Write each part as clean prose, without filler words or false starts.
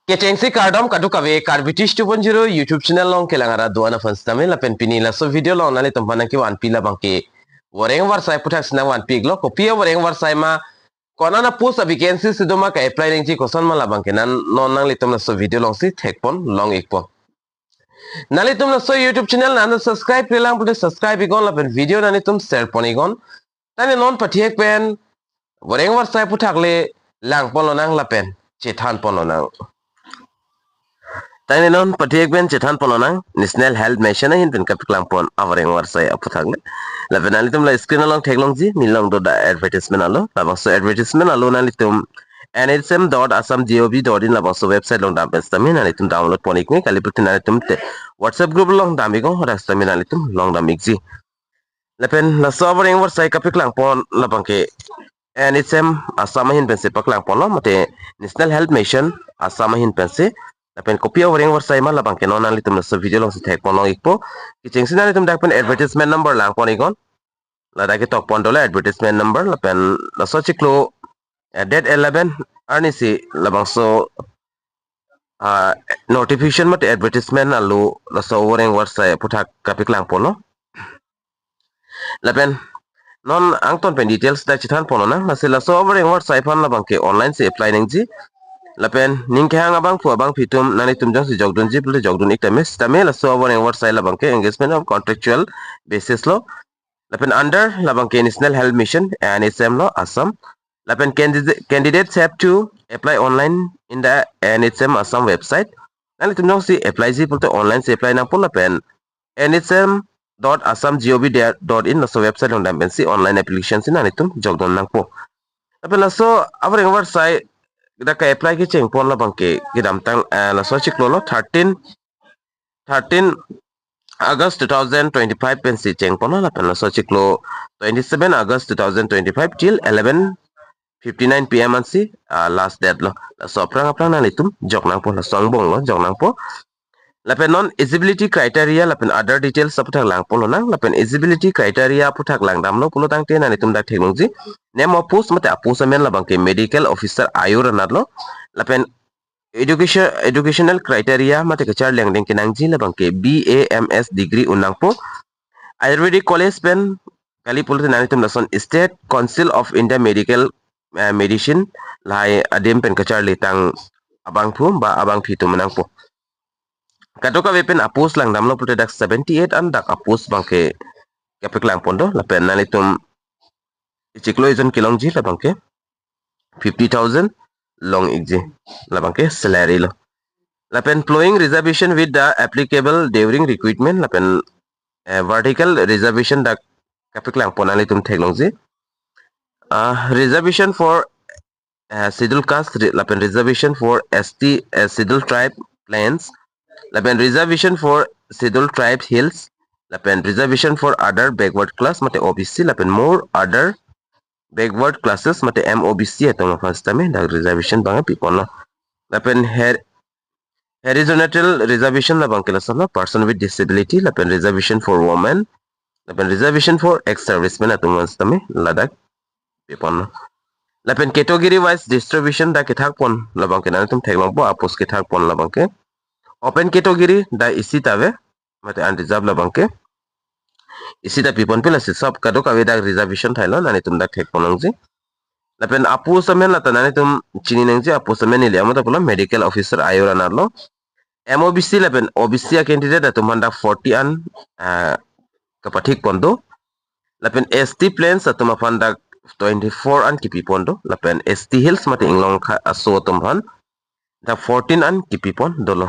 Vacancy cardom kadu kawe Carbitish 2.0 YouTube channel long kelangara duana fans tamil lapen pini la so video long nali tumpana ki wan pila bangke Voreng Avarsai puthak sna wan pig lo kopia Voreng Avarsai ma kona na post vacancy sidoma ka apply ning chi kosan ma labangke nan non nang litum la so video long si thekpon long ikpon nali tum la so YouTube channel nan subscribe pelang pute subscribe igon lapen video nani tum share ponigon tani non pathiek pen Voreng Avarsai puthak le lang pon lo nang lapen chethan pon lo nang Tani non patiek ben chethan polonang National Health Mission hin pen kapiklang pon Voreng Avarsai APUTHAK le lapen alitum la screen along teklong ji nilong do da advertisement alo labangso advertisement alo nalitum NHM.ASSAM.gov.in labangso website long dam stamin alitum download ponik ni kaliputin alitum WhatsApp group long damigo hoda stamin alitum long damik ji lapen la so Voreng Avarsai kapiklang pon labangke NHM Assam hin pen se paklang pon lo mate National Health Mission Assam hin pen se Lapen kopi Voreng Avarsai ma labang kenon nali tum sa video long si thek pon long ikpo kiching sinali tum dakpen advertisement number lang pon igon la dake tok pon dola advertisement number lapen la so chiklo date 11 arni si labang so notification mat advertisement alu la so Voreng Avarsai APUTHAK kapik lang pon lo lapen non angton pen details da chithan pon na la se la so Voreng Avarsai phan labang ke online se apply ning ji lapen ning khang abang pu abang pitum nani tum jang si jogdun ji pule jogdun ik tamis tamel so Voreng Avarsai labang ke engagement of contractual basis lo lapen under labang ke National Health Mission NHM lo Assam lapen candidates have to apply online in the NHM Assam website nani tum jang si apply ji pulte online se apply nang pun lapen NHM.ASSAM.gov.in so website long dam si online application sin nani tum jogdun nang po lapen so Voreng Avarsai kita ka apply ke cheng pon la bangke gidam tang la so chiklo lo 13 August 2025 pen si cheng pon la pen la so chiklo 27 August 2025 till 11:59 PM an si last date lo la so prang na litum jok nang po la song bong lo jok nang po la pen non eligibility criteria la pen other details APUTHAK lang pon lo nang la pen eligibility criteria APUTHAK lang dam lo pulo tang te na litum dak thekmong ji name of post mate aposamen la bangke medical officer Ayur anadlo lapen educational criteria mate kachar leng leng kinang ji la bangke BAMS degree unang po Ayurvedic college pen kali pulo nani tum lason State Council of India Medical Medicine lai adem pen kachar litang abang pu ba abang phitu menang po katoka wepen apos lang damlo pulo dak 78 an dak apos bangke kapik lang pondo lapen nani tum chiklo ijon kilong ji labangke 50,000 long igji labangke salary lo lapen flowing reservation with the applicable during recruitment lapen vertical reservation da kapik lang ponali tum theklong ji reservation for scheduled caste lapen reservation for ST scheduled tribe plains lapen reservation for scheduled tribe hills lapen reservation for other backward class mate OBC lapen more other backward classes mate MOBC atong first time da reservation bang people no lapen horizontal reservation la bang kala sala person with disability lapen reservation for women lapen reservation for ex servicemen atong first time ladak people no lapen category wise distribution da kithak pon la bang kana tum theklang po apos kithak pon la bang ke open category da isi tave mate unreserved la bang ke isi da people pila se sab kado ka weda reservation thailo nani tum dak thek ponong ji lapen apu samen la tanani tum chini nang ji apu samen ile amata pula medical officer Ayur anarlo MOBC lapen OBC candidate da tumanda 40 an kapathik pondo lapen ST plains atuma fanda 24 an kipi pondo lapen ST hills mate inglong aso tumhan da 14 an kipi pon dolo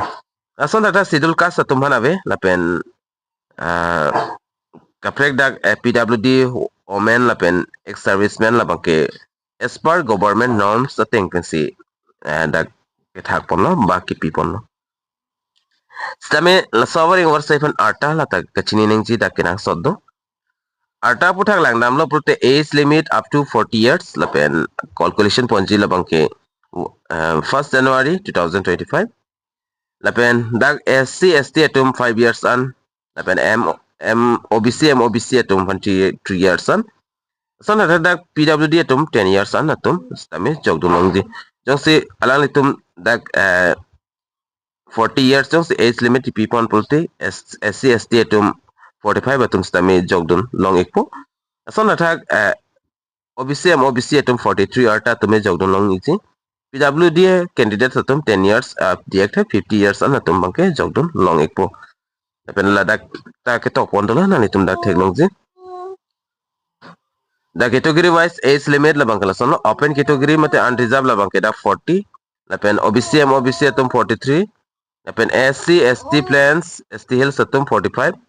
ason data schedule caste tumhan ave lapen kaprek dak PWD women lapen ex servicemen labangke as per government norms the thing can see dak kithak pon lo baki pipon lo stame la Voreng Avarsai fan arta la tak kachini ning ji dak kinang soddo arta APUTHAK lang dam lo prote age limit up to 40 years lapen calculation ponji labangke 1st January 2025 lapen dak SC ST atum 5 years an lapen MOBC atum 23 years an son dak PWD atum 10 years an atum stame jogdulong ji jongsi alang litum dak 40 years jong se age limit pipon pulte SC ST atum 45 atum stami jogdun long ekpo ason athak OBC atum 43 arta tume jogdun long ichi PWD candidates atum 10 years direct 50 years an atum bangke jogdun long ekpo pen ladak ta ke tok pondola na nitum dak theklong ji the category wise age limit la bangkala sono open category mate unreserved la bangke da 40 la pen OBC atum 43 la pen SC ST plans ST hills atum 45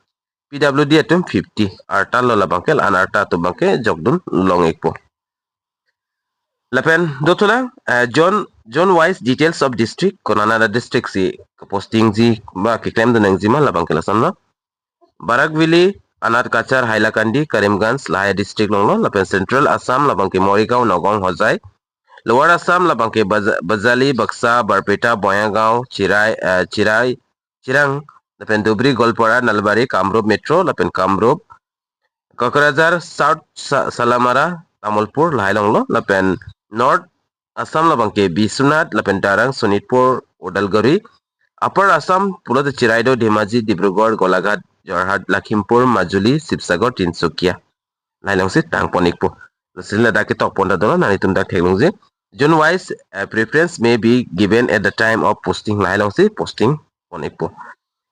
PWD atum 50 arta lo la bangkel an arta atum bangke jogdun long ekpo la pen dotula John wise details of district konana da district si posting ji ba ke claim den jima la bangkela sono Barakvili Anat Kachar Hailakandi Karimganj Lahaya district longlo lapen Central Assam labangke Morigao Nogong Hojai Lower Assam labangke Bazali Baksa Barpeta Boyangao Chirang lapen Dubri Golpara Nalbari Kamrup Metro lapen Kamrup Kokrajhar South Salamara Tamulpur Lahai longlo lapen North Assam labangke Biswanath lapen Darang Sonitpur Odalguri Upper Assam Pulo Chiraido Dhemaji Dibrugarh Golaghat Jorhat Lakhimpur Majuli Sibsagar Tinsukia Lailong si tang ponikpo sila daki tok ponda dola nani tum dak theklong je John wise preference may be given at the time of posting lailong si posting ponikpo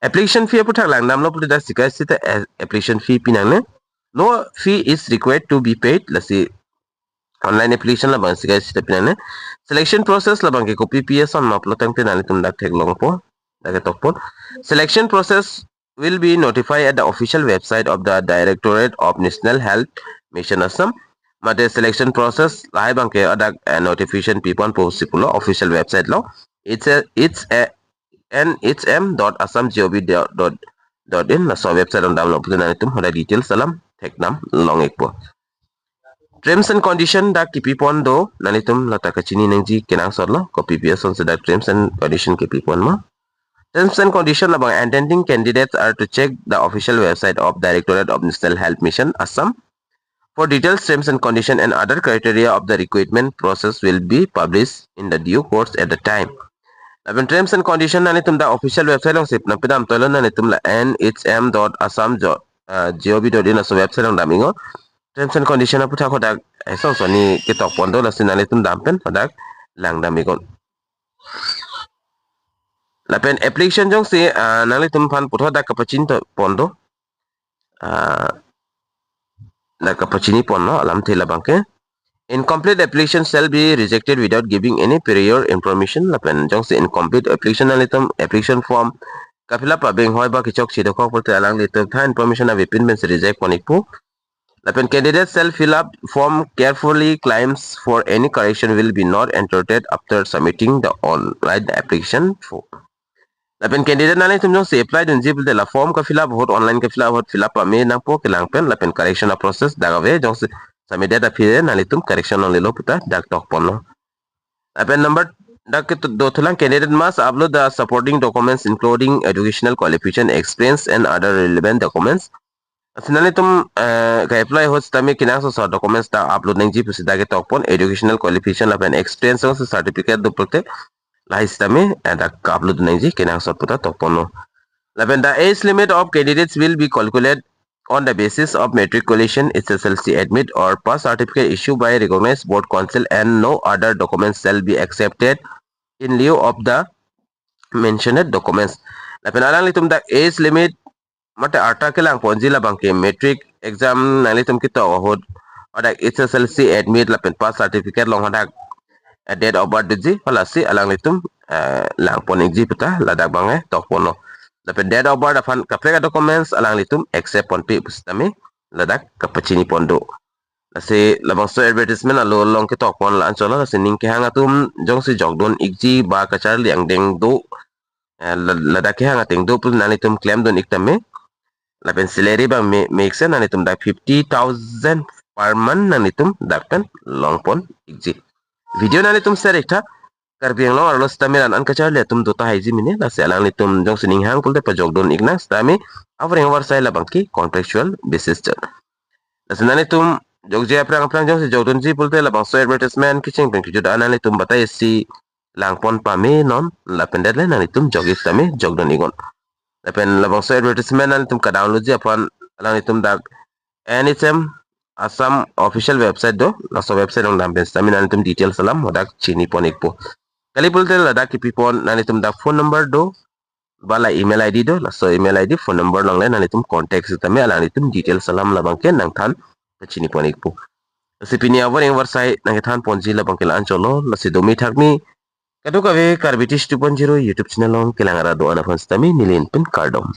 application fee aputhak lang namlo puli dak sikai sita application fee pinangne no fee is required to be paid lasi online application la bang sikai sita pinangne selection process la bang ke copy ps on upload tangte nani tum dak theklong po dak tok pon selection process will be notified at the official website of the Directorate of National Health Mission Assam. Mate selection process lahi bangke adak notification pipon posipulo official website lo. It's nhm.assamgov.in na so website on download putin anitum hoda details salam theknam long ekpo. Terms and condition da kipipon do nanitum lata kachini nangji kenang sorlo copy ps on da terms and condition kipipon ma. Terms and conditions about attending candidates are to check the official website of Directorate of National Health Mission Assam. For details, terms and conditions and other criteria of the recruitment process will be published in the due course at the time. Now, terms and conditions na nitum da official website lang sip na pidam tolo na nitum la nhm.assam.gov.in so website lang damingo. Terms and conditions na puta ko dag esong so ni kitok pondo la sinalitum dampen padag lang damigon. Lapen application jong si nali tumpan putho da kapachin to pondo da kapachini ponno alam thela bangke incomplete application shall be rejected without giving any prior information lapen jong si incomplete application nali tum application form kapila pa beng hoy ba kichok sidokok pote alang litum tha information na vipin men reject ponipu lapen candidates shall fill up form carefully claims for any correction will be not entered after submitting the online application form. Lapen candidate nani tum jong se apply dun jibul de la form ka fill up hot online ka fill up ame na po kelang pen lapen correction a process dagave jong se submit data file nani tum correction on lilo puta dak tok ponno. Lapen number dak do thulang candidate must upload the supporting documents including educational qualification experience and other relevant documents. Asinali tum ka apply hot tami kinang so documents ta upload nang jipu se dak tok pon educational qualification lapen experience so certificate do pulte lahis tami ada upload nangji kenang sot puta topono. Lapen the age limit of candidates will be calculated on the basis of matriculation, SSLC admit or pass certificate issued by recognized board council and no other documents shall be accepted in lieu of the mentioned documents. Lapen alang litum the age limit mate arta kelang ponji la bangke matric exam nalitum kita ohod ada SSLC admit lapen pass certificate long hadak date of birth ji wala si alang litum lang poning ji puta ladak bange tok pono dapat date of birth afan kaplega documents alang litum accept pon pi pustami ladak kapachini pondo lasi labangso advertisement alo long ke tok pon lan chola lasi ning ke hanga tum jong si jogdon ikji ba kachar liang deng do ladak ke hanga teng do pun nalitum claim don iktame lapen salary bang make sen nalitum dak 50,000 per month nalitum dakpen long pon ikji video nani tum share ekta karbiang long arlo stamilan an kachar le tum dota haiji mine la selang ni tum jong sining hang pulte pa jogdon igna stami Voreng Avarsai la bangki contractual basis jan la senani tum jogje aprang jong si jogdon ji pulte la bang so advertisement kiching pen kijuda anani tum batai si langpon pame non lapen deadline nang itum jogis tame jogdon igon lapen labangso advertisement nang itum ka download je apan lang itum dak NHM Assam official website do laso website dong dam bens tami nang itum details salam modak chini ponikpo kali pulte ladak ipipon nang itum dak phone number do bala email ID do laso email ID phone number nang nang itum contact tami alang itum details salam labangken nang than chini ponikpo Sipini Voreng Avarsai nang than ponji labangkel ancholo lasi domi thakmi Kado kabe Karbitis 2.0 YouTube channel on kilangara doana fans tami nilin pin kardom.